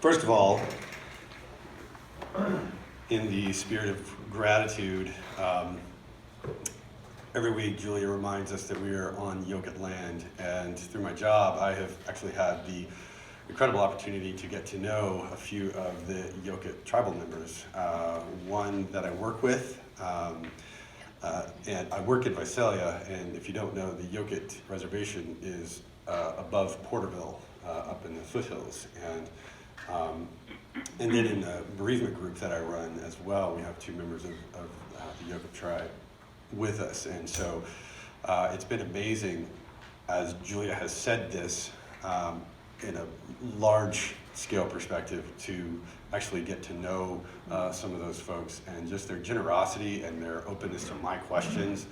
First of all, in the spirit of gratitude, every week Julia reminds us that we are on Yoked land, and through my job I have actually had the incredible opportunity to get to know a few of the Yoked tribal members. One that I work with, and I work in Visalia, and if you don't know, the Yoked reservation is above Porterville, up in the foothills, and then in the bereavement group that I run as well, we have two members of the Yoked tribe with us, and so it's been amazing, as Julia has said this, in a large scale perspective, to actually get to know some of those folks, and just their generosity and their openness to my questions.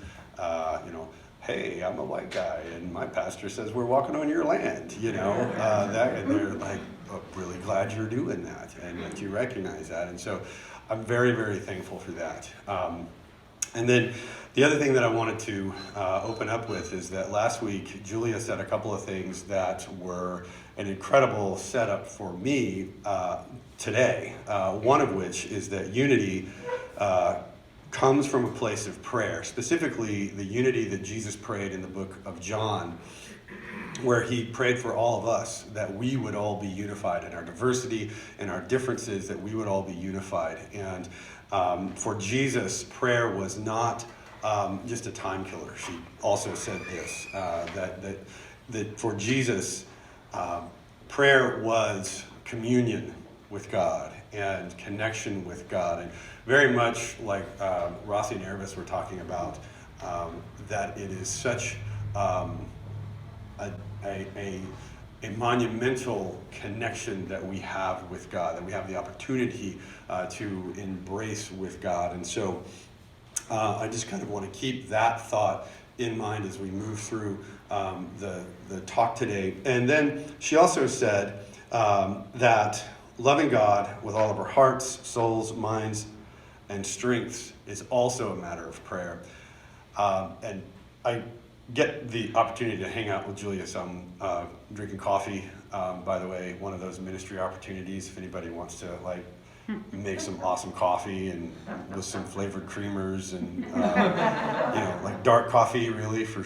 Hey, I'm a white guy, and my pastor says we're walking on your land, and they're like, oh, really glad you're doing that, and that you recognize that, and so I'm very, very thankful for that. And then the other thing that I wanted to open up with is that last week, Julia said a couple of things that were an incredible setup for me today, one of which is that unity comes from a place of prayer, specifically the unity that Jesus prayed in the book of John, where he prayed for all of us, that we would all be unified in our diversity and our differences, that we would all be unified. And for Jesus, prayer was not just a time killer. She also said this, that for Jesus, prayer was communion with God and connection with God. And very much like Rossi and Erebus were talking about, that it is such a monumental connection that we have with God, that we have the opportunity to embrace with God. And so I just kind of want to keep that thought in mind as we move through the talk today. And then she also said that loving God with all of our hearts, souls, minds, and strengths is also a matter of prayer. And I get the opportunity to hang out with Julia some, drinking coffee, by the way, one of those ministry opportunities, if anybody wants to make some awesome coffee and with some flavored creamers and like dark coffee, really, for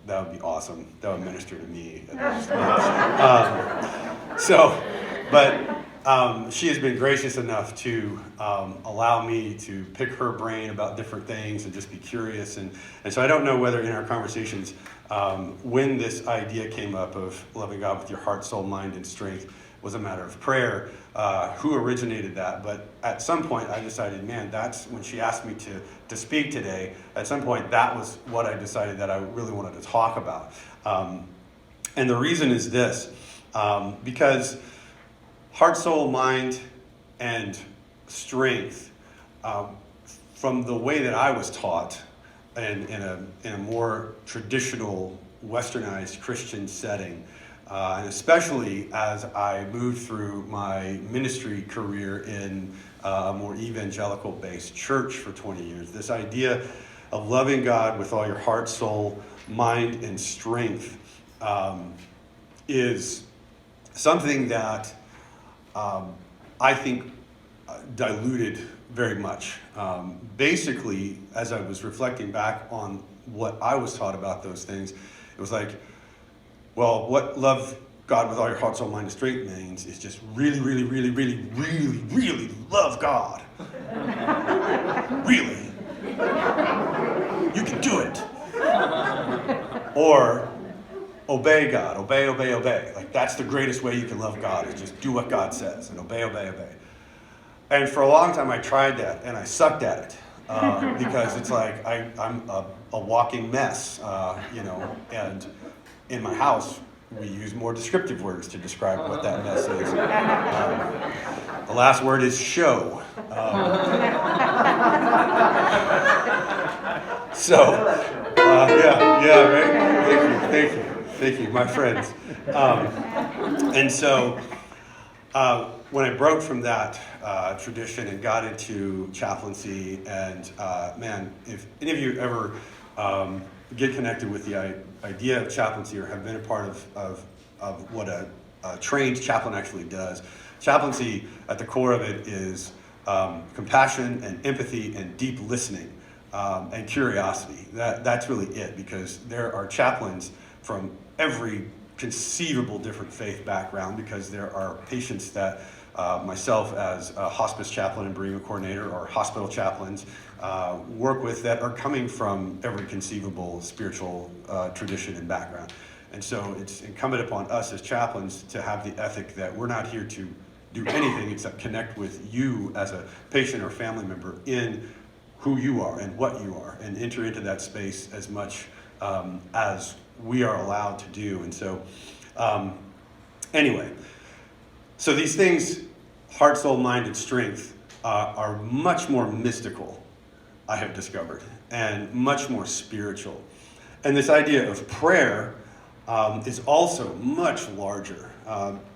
that would be awesome. That would minister to me. She has been gracious enough to allow me to pick her brain about different things and just be curious. And so I don't know whether in our conversations, when this idea came up of loving God with your heart, soul, mind, and strength was a matter of prayer, who originated that. But at some point I decided, that's when she asked me to speak today, at some point that was what I decided that I really wanted to talk about. And the reason is this, because heart, soul, mind, and strength, from the way that I was taught in a more traditional, westernized Christian setting, and especially as I moved through my ministry career in a more evangelical-based church for 20 years, this idea of loving God with all your heart, soul, mind, and strength is something that I think diluted very much. Basically, as I was reflecting back on what I was taught about those things, it was like, well, what love God with all your heart, soul, mind, and strength means is just really, really, really, really, really, really love God. Really. You can do it. Or obey God, obey, obey, obey. Like, that's the greatest way you can love God, is just do what God says and obey, obey, obey. And for a long time I tried that and I sucked at it because it's like I'm a walking mess, and in my house we use more descriptive words to describe what that mess is. The last word is show. Right? Thank you, my friends. And so when I broke from that tradition and got into chaplaincy, and if any of you ever get connected with the idea of chaplaincy or have been a part of what a trained chaplain actually does, Chaplaincy, at the core of it, is compassion and empathy and deep listening and curiosity. That's really it, because there are chaplains from every conceivable different faith background, because there are patients that myself as a hospice chaplain and bereavement coordinator, or hospital chaplains, work with, that are coming from every conceivable spiritual tradition and background. And so it's incumbent upon us as chaplains to have the ethic that we're not here to do anything except connect with you as a patient or family member in who you are and what you are, and enter into that space as much as we are allowed to do. And so, anyway, so these things, heart, soul, mind, and strength, are much more mystical, I have discovered, and much more spiritual. And this idea of prayer is also much larger.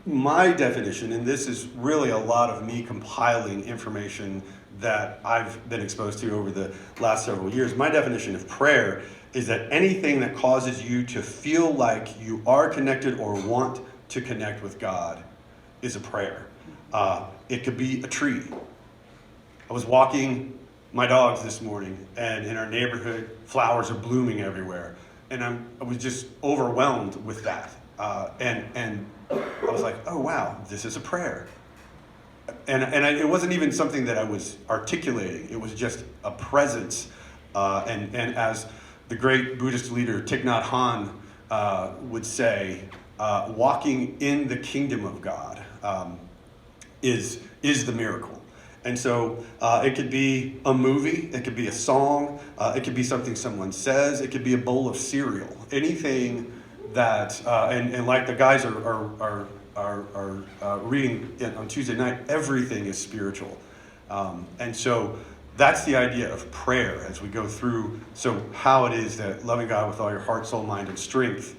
My definition, and this is really a lot of me compiling information that I've been exposed to over the last several years, my definition of prayer is that anything that causes you to feel like you are connected or want to connect with God is a prayer. It could be a tree. I was walking my dogs this morning, and in our neighborhood, flowers are blooming everywhere. And I was just overwhelmed with that. And I was like, oh, wow, this is a prayer. And it wasn't even something that I was articulating. It was just a presence. And as the great Buddhist leader Thich Nhat Hanh would say, walking in the kingdom of God is the miracle. And so it could be a movie, it could be a song, it could be something someone says, it could be a bowl of cereal. Anything that, and like the guys are reading on Tuesday night, everything is spiritual. And so that's the idea of prayer as we go through. So how it is that loving God with all your heart, soul, mind, and strength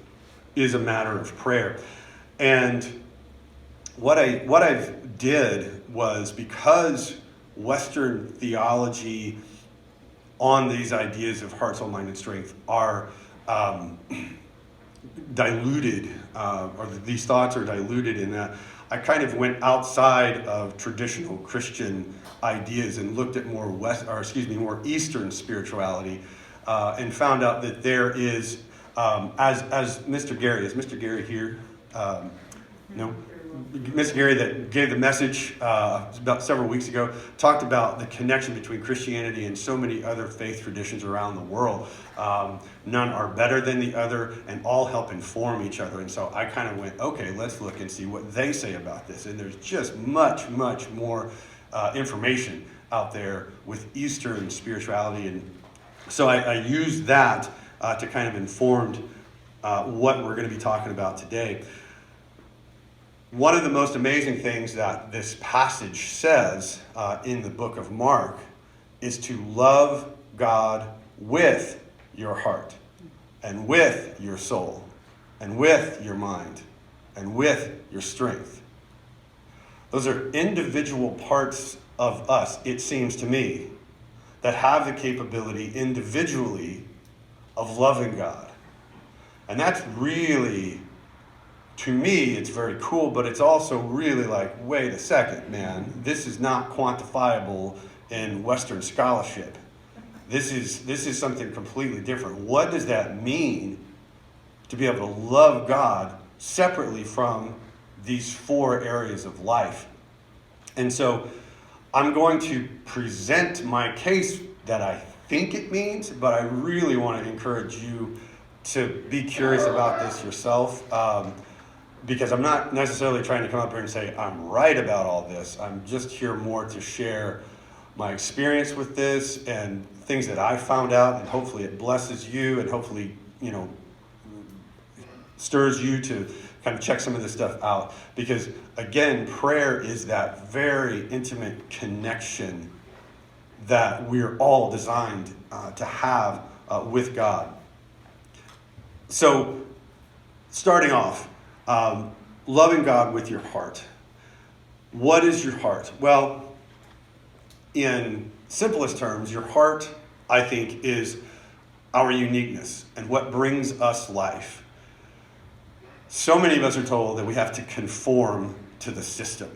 is a matter of prayer. And what I did was, because Western theology on these ideas of heart, soul, mind, and strength are diluted, or these thoughts are diluted in that, I kind of went outside of traditional Christian ideas and looked at more more Eastern spirituality, and found out that there is, as Mr. Gary, is Mr. Gary here? No. Mr. Gary, that gave the message about several weeks ago, talked about the connection between Christianity and so many other faith traditions around the world. None are better than the other, and all help inform each other. And so I kind of went, okay, let's look and see what they say about this. And there's just much, much more information out there with Eastern spirituality. And so I used that to kind of inform what we're going to be talking about today. One of the most amazing things that this passage says in the book of Mark is to love God with your heart, and with your soul, and with your mind, and with your strength. Those are individual parts of us, it seems to me, that have the capability individually of loving God. And that's really, to me, it's very cool, but it's also really like, wait a second, man, this is not quantifiable in Western scholarship. This is something completely different. What does that mean to be able to love God separately from these four areas of life? And so I'm going to present my case that I think it means, but I really want to encourage you to be curious about this yourself. Because I'm not necessarily trying to come up here and say I'm right about all this. I'm just here more to share my experience with this and things that I found out, and hopefully it blesses you, and hopefully, stirs you to kind of check some of this stuff out. Because again, prayer is that very intimate connection that we're all designed to have with God. So, starting off, loving God with your heart. What is your heart? Well, in simplest terms, your heart, I think, is our uniqueness and what brings us life. So many of us are told that we have to conform to the system.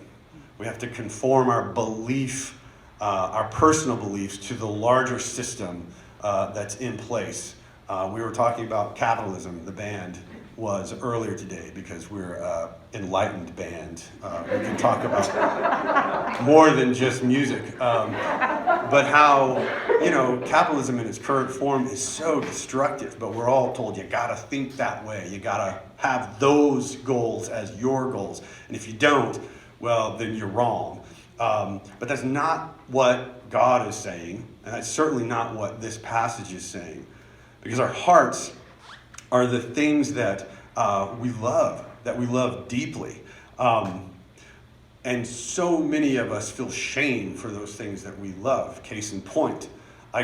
We have to conform our belief, our personal beliefs, to the larger system that's in place. We were talking about capitalism, the band was earlier today, because we're an enlightened band. We can talk about more than just music. But how, capitalism in its current form is so destructive, but we're all told you gotta think that way. You gotta have those goals as your goals. And if you don't, well, then you're wrong. But that's not what God is saying, and that's certainly not what this passage is saying. Because our hearts are the things that we love deeply. And so many of us feel shame for those things that we love. Case in point, I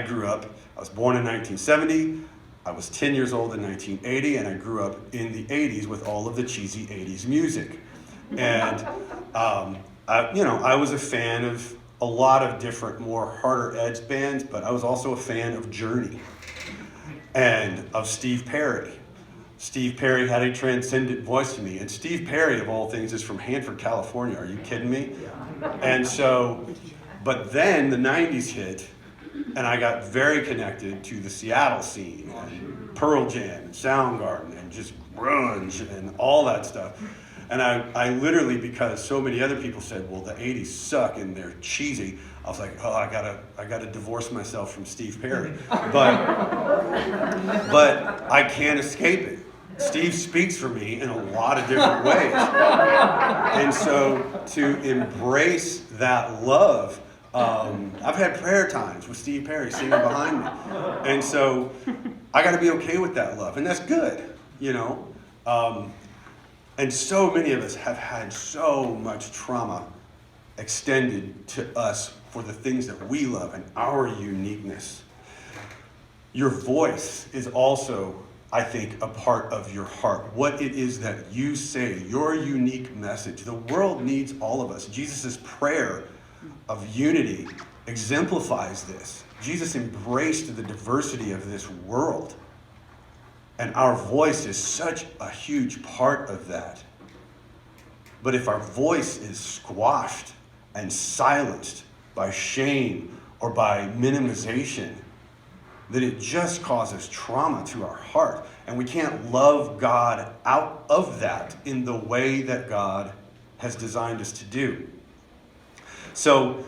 was born in 1970, I was 10 years old in 1980, and I grew up in the 80s with all of the cheesy 80s music. And, I was a fan of a lot of different, more harder edged bands, but I was also a fan of Journey and of Steve Perry. Steve Perry had a transcendent voice to me. And Steve Perry, of all things, is from Hanford, California. Are you kidding me? And so, but then the 90s hit, and I got very connected to the Seattle scene, and Pearl Jam, and Soundgarden, and just grunge, and all that stuff. And I literally, because so many other people said, well, the 80s suck and they're cheesy, I was like, oh, I gotta divorce myself from Steve Perry. But I can't escape it. Steve speaks for me in a lot of different ways. And so to embrace that love, I've had prayer times with Steve Perry singing behind me. And so I got to be okay with that love. And that's good, And so many of us have had so much trauma extended to us for the things that we love and our uniqueness. Your voice is also, I think, a part of your heart. What it is that you say, your unique message. The world needs all of us. Jesus' prayer of unity exemplifies this. Jesus embraced the diversity of this world. And our voice is such a huge part of that. But if our voice is squashed and silenced by shame or by minimization, then it just causes trauma to our heart. And we can't love God out of that in the way that God has designed us to do. So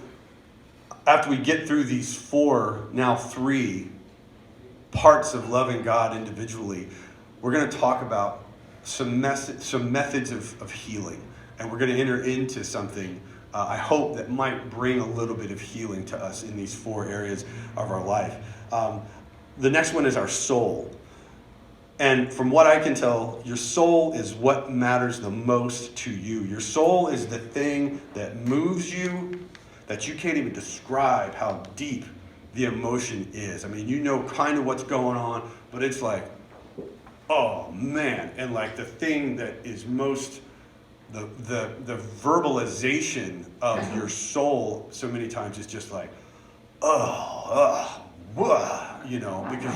after we get through these now three parts of loving God individually, we're going to talk about some methods of healing. And we're going to enter into something, I hope, that might bring a little bit of healing to us in these 4 areas of our life. The next one is our soul. And from what I can tell, your soul is what matters the most to you. Your soul is the thing that moves you, that you can't even describe how deep the emotion is. I mean, you know kind of what's going on, but it's like, oh man. And like the thing that is most, the verbalization of your soul so many times is just like, because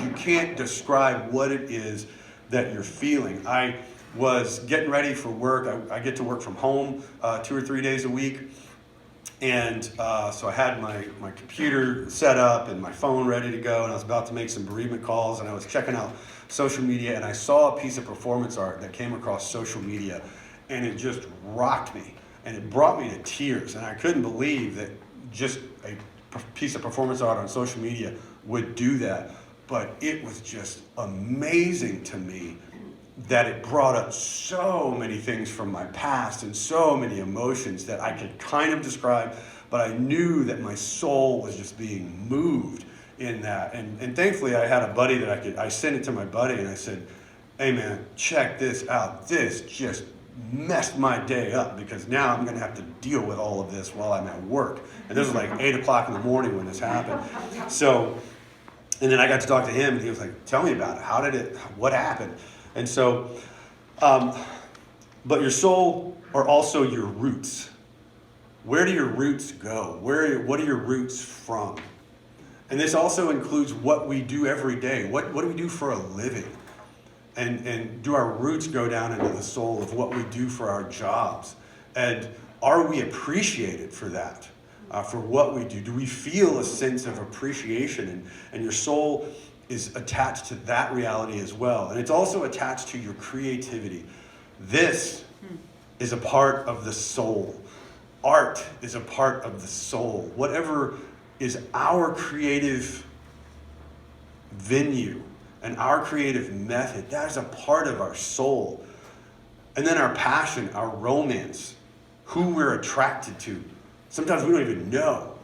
you can't describe what it is that you're feeling. I was getting ready for work. I get to work from home 2 or 3 days a week. And so I had my computer set up and my phone ready to go, and I was about to make some bereavement calls, and I was checking out social media, and I saw a piece of performance art that came across social media, and it just rocked me, and it brought me to tears, and I couldn't believe that just a piece of performance art on social media would do that. But it was just amazing to me that it brought up so many things from my past and so many emotions that I could kind of describe, but I knew that my soul was just being moved in that. And thankfully I had a buddy that I sent it to my buddy, and I said, hey man, check this out. This just messed my day up, because now I'm going to have to deal with all of this while I'm at work. And this was like 8 o'clock in the morning when this happened. So, and then I got to talk to him, and he was like, tell me about it. What happened? And so, but your soul are also your roots. Where do your roots go? What are your roots from? And this also includes what we do every day. What do we do for a living? And do our roots go down into the soul of what we do for our jobs? And are we appreciated for that? For what we do? Do we feel a sense of appreciation? And your soul is attached to that reality as well. And it's also attached to your creativity. This is a part of the soul. Art is a part of the soul. Whatever is our creative venue and our creative method, that is a part of our soul. And then our passion, our romance, who we're attracted to. Sometimes we don't even know.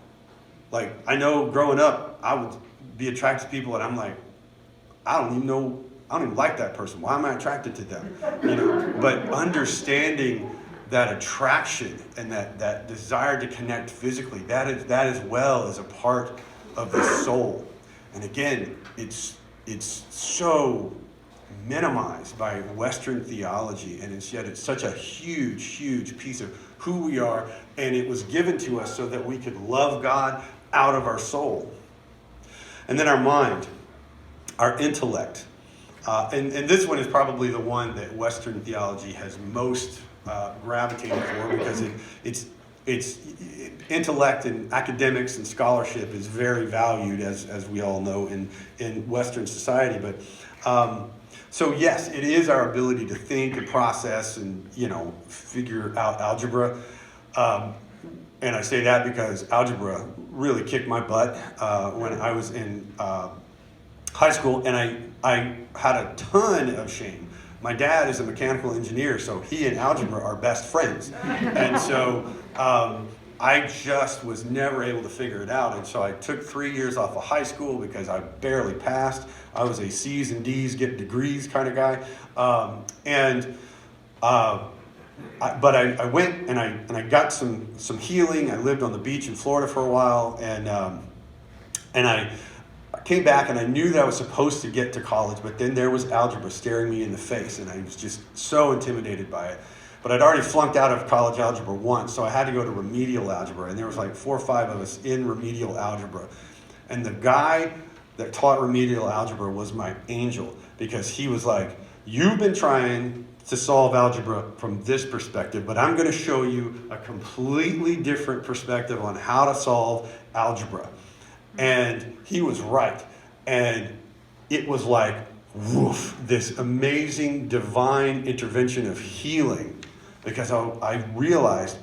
Like, I know growing up, I would be attracted to people and I'm like, I don't even like that person. Why am I attracted to them? But understanding that attraction and that desire to connect physically, that as well is a part of the soul. And again, it's so minimized by Western theology, and yet it's such a huge, huge piece of who we are, and it was given to us so that we could love God out of our soul. And then our mind, our intellect. And this one is probably the one that Western theology has most gravitated for, because it's intellect and academics and scholarship is very valued, as we all know, in Western society. But so yes, it is our ability to think and process and figure out algebra. And I say that because algebra really kicked my butt when I was in high school, and I had a ton of shame. My dad is a mechanical engineer, so he and algebra are best friends. And so I just was never able to figure it out. And so I took 3 years off of high school because I barely passed. I was a C's and D's, get degrees kind of guy. But I went and I got some healing. I lived on the beach in Florida for a while, and I came back and I knew that I was supposed to get to college, but then there was algebra staring me in the face, and I was just so intimidated by it. But I'd already flunked out of college algebra once, so I had to go to remedial algebra, and there was like 4 or 5 of us in remedial algebra. And the guy that taught remedial algebra was my angel, because he was like, you've been trying to solve algebra from this perspective, but I'm going to show you a completely different perspective on how to solve algebra. And he was right. And it was like, woof, this amazing divine intervention of healing, because I realized,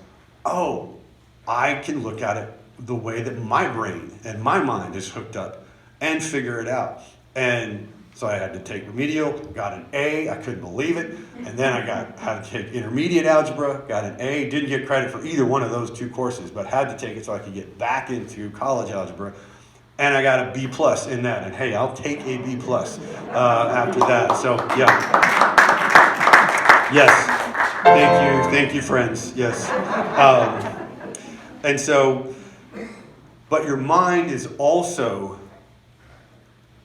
I can look at it the way that my brain and my mind is hooked up and figure it out. And so I had to take remedial, got an A, I couldn't believe it. And then I had to take intermediate algebra, got an A, didn't get credit for either one of those 2 courses, but had to take it so I could get back into college algebra. And I got a B plus in that. And hey, I'll take a B plus after that. So yeah. Yes. Thank you, friends. Yes. And so, but your mind is also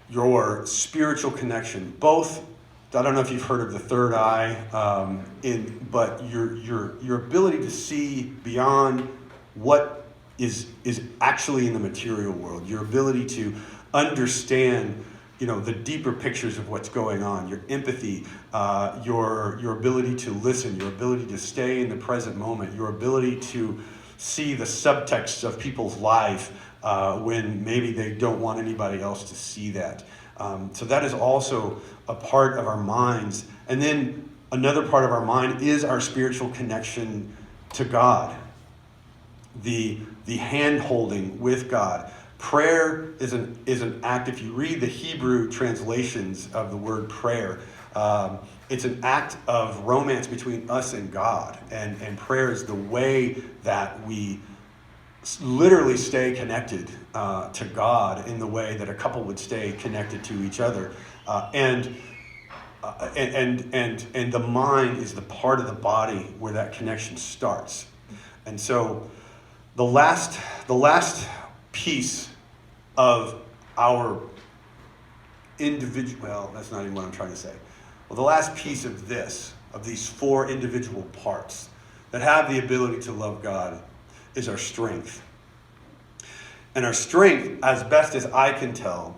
your spiritual connection. Both, I don't know if you've heard of the third eye, but your ability to see beyond what is actually in the material world. Your ability to understand, the deeper pictures of what's going on. Your empathy, your ability to listen, your ability to stay in the present moment, your ability to see the subtext of people's life when maybe they don't want anybody else to see that. So that is also a part of our minds. And then another part of our mind is our spiritual connection to God. The hand-holding with God. Prayer is an act. If you read the Hebrew translations of the word prayer, it's an act of romance between us and God. And prayer is the way that we literally stay connected to God in the way that a couple would stay connected to each other. And the mind is the part of the body where that connection starts. And so the last piece of our individual, well, that's not even what I'm trying to say. Well, the last piece of these 4 individual parts that have the ability to love God is our strength. And our strength, as best as I can tell,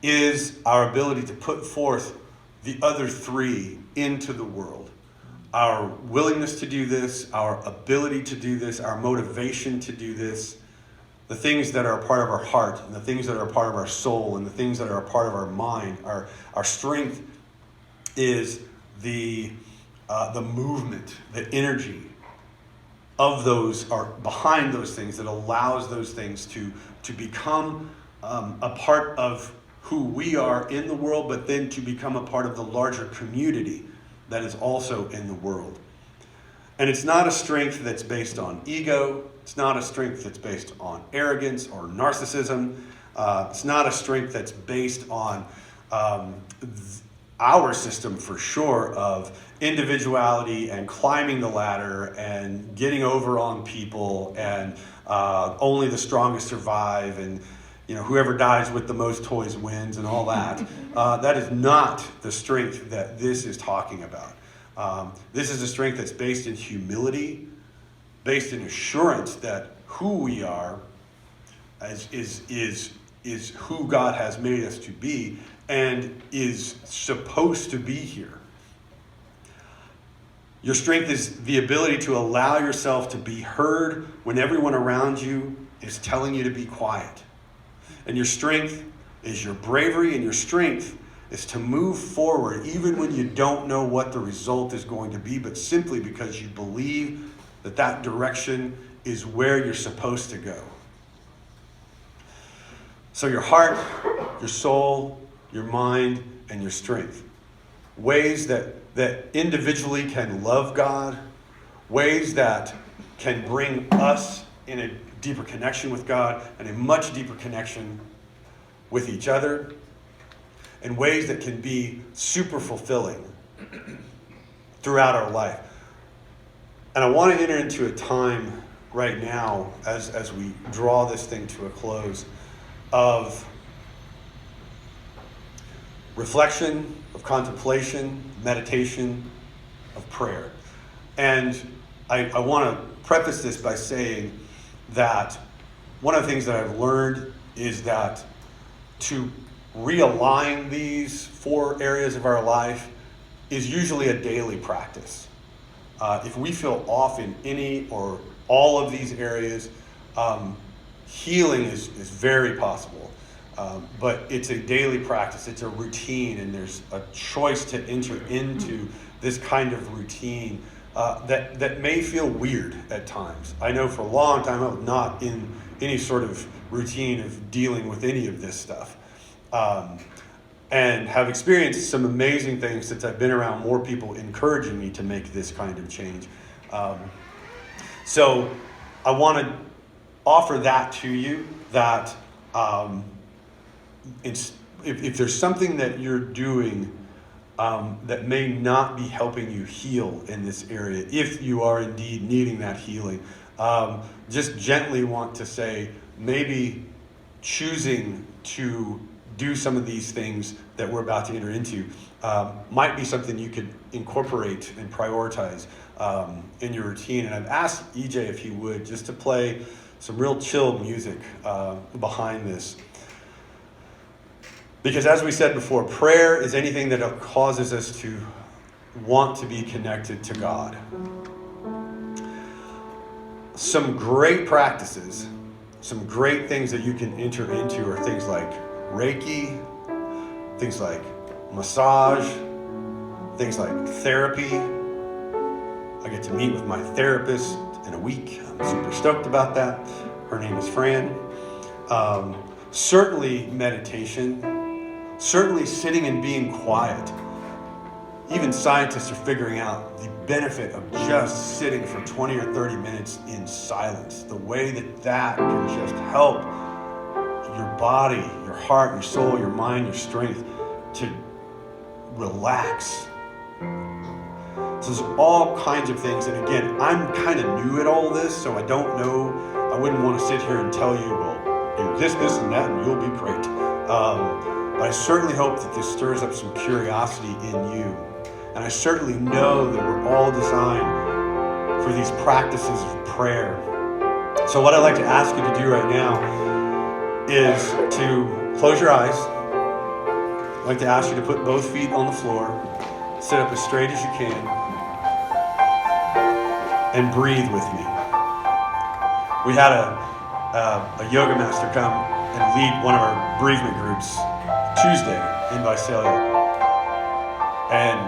is our ability to put forth the other 3 into the world. our willingness to do this, our ability to do this, our motivation to do this, the things that are a part of our heart, and the things that are a part of our soul, and the things that are a part of our mind, our strength is the movement, the energy of those, are behind those things, that allows those things to become a part of who we are in the world, but then to become a part of the larger community that is also in the world. And it's not a strength that's based on ego. It's not a strength that's based on arrogance or narcissism. It's not a strength that's based on our system, for sure, of individuality and climbing the ladder and getting over on people and only the strongest survive, and whoever dies with the most toys wins and all that. That is not the strength that this is talking about. This is a strength that's based in humility, based in assurance that who we are is who God has made us to be and is supposed to be here. Your strength is the ability to allow yourself to be heard when everyone around you is telling you to be quiet. And your strength is your bravery, and your strength is to move forward even when you don't know what the result is going to be, but simply because you believe that that direction is where you're supposed to go. So your heart, your soul, your mind, and your strength. Ways that individually can love God, ways that can bring us in a deeper connection with God and a much deeper connection with each other, and ways that can be super fulfilling throughout our life. And I want to enter into a time right now, as we draw this thing to a close, of reflection, of contemplation, meditation, of prayer. And I want to preface this by saying that one of the things that I've learned is that to realign these 4 areas of our life is usually a daily practice. If we feel off in any or all of these areas, healing is very possible. But it's a daily practice, it's a routine, and there's a choice to enter into this kind of routine that may feel weird at times. I know for a long time I was not in any sort of routine of dealing with any of this stuff. And have experienced some amazing things since I've been around more people encouraging me to make this kind of change. So I want to offer that to you, that if there's something that you're doing that may not be helping you heal in this area, if you are indeed needing that healing, just gently want to say, maybe choosing to do some of these things that we're about to enter into might be something you could incorporate and prioritize in your routine. And I've asked EJ if he would, just to play some real chilled music behind this. Because as we said before, prayer is anything that causes us to want to be connected to God. Some great practices, some great things that you can enter into are things like Reiki, things like massage, things like therapy. I get to meet with my therapist in a week. I'm super stoked about that. Her name is Fran. Certainly meditation, certainly sitting and being quiet. Even scientists are figuring out the benefit of just sitting for 20 or 30 minutes in silence. The way that can just help your body, your heart, your soul, your mind, your strength to relax. So there's all kinds of things. And again, I'm kind of new at all this, so I don't know. I wouldn't want to sit here and tell you, well, do this, and that, and you'll be great. But I certainly hope that this stirs up some curiosity in you. And I certainly know that we're all designed for these practices of prayer. So what I'd like to ask you to do right now is to close your eyes. I'd like to ask you to put both feet on the floor, sit up as straight as you can. and breathe with me. We had a yoga master come and lead one of our bereavement groups Tuesday in Visalia. And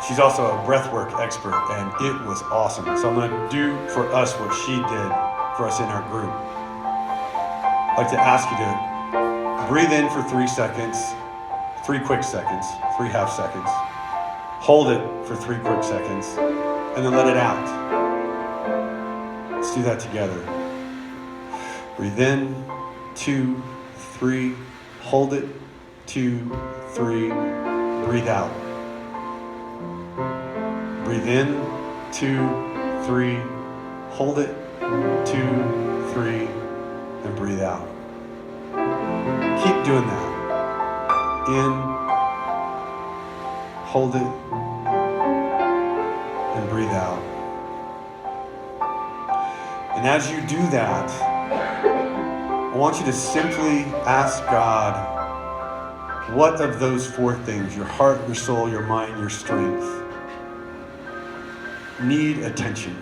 she's also a breathwork expert, and it was awesome. So I'm going to do for us what she did for us in our group. I'd like to ask you to breathe in for 3 seconds, 3 quick seconds, 3 half seconds. Hold it for 3 quick seconds, and then let it out. Let's do that together. Breathe in, 2, 3, hold it, 2, 3, breathe out. Breathe in, 2, 3, hold it, 2, 3, and breathe out. Keep doing that. In, hold it, and breathe out. And as you do that, I want you to simply ask God, what of those 4 things, your heart, your soul, your mind, your strength, need attention?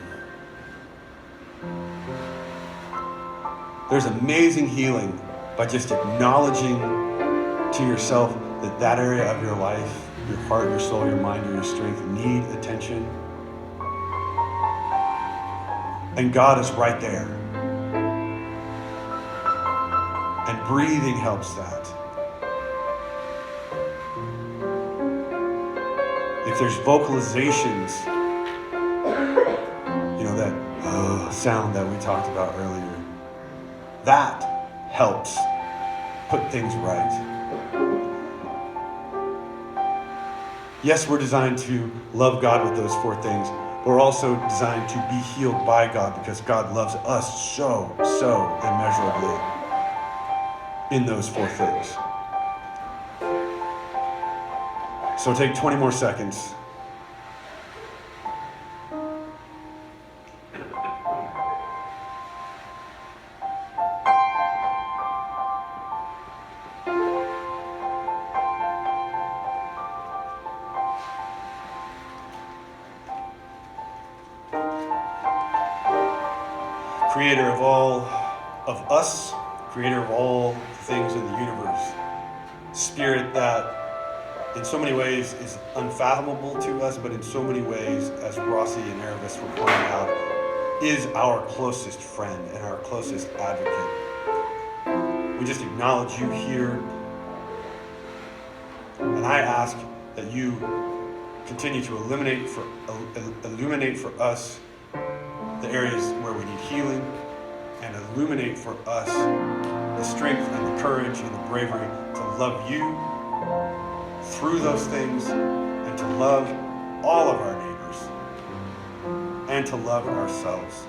There's amazing healing by just acknowledging to yourself that that area of your life, your heart, your soul, your mind, or your strength need attention. And God is right there. And breathing helps that. If there's vocalizations, that sound that we talked about earlier, that helps put things right. Yes, we're designed to love God with those 4 things, but we're also designed to be healed by God because God loves us so immeasurably in those 4 things. So take 20 more seconds. Creator of all of us, creator of all things in the universe, Spirit that in so many ways is unfathomable to us, but in so many ways, as Rossi and Aravis were pointing out, is our closest friend and our closest advocate. We just acknowledge you here, and I ask that you continue to illuminate for us the areas where we need healing, and illuminate for us the strength and the courage and the bravery to love you through those things, and to love all of our neighbors, and to love ourselves.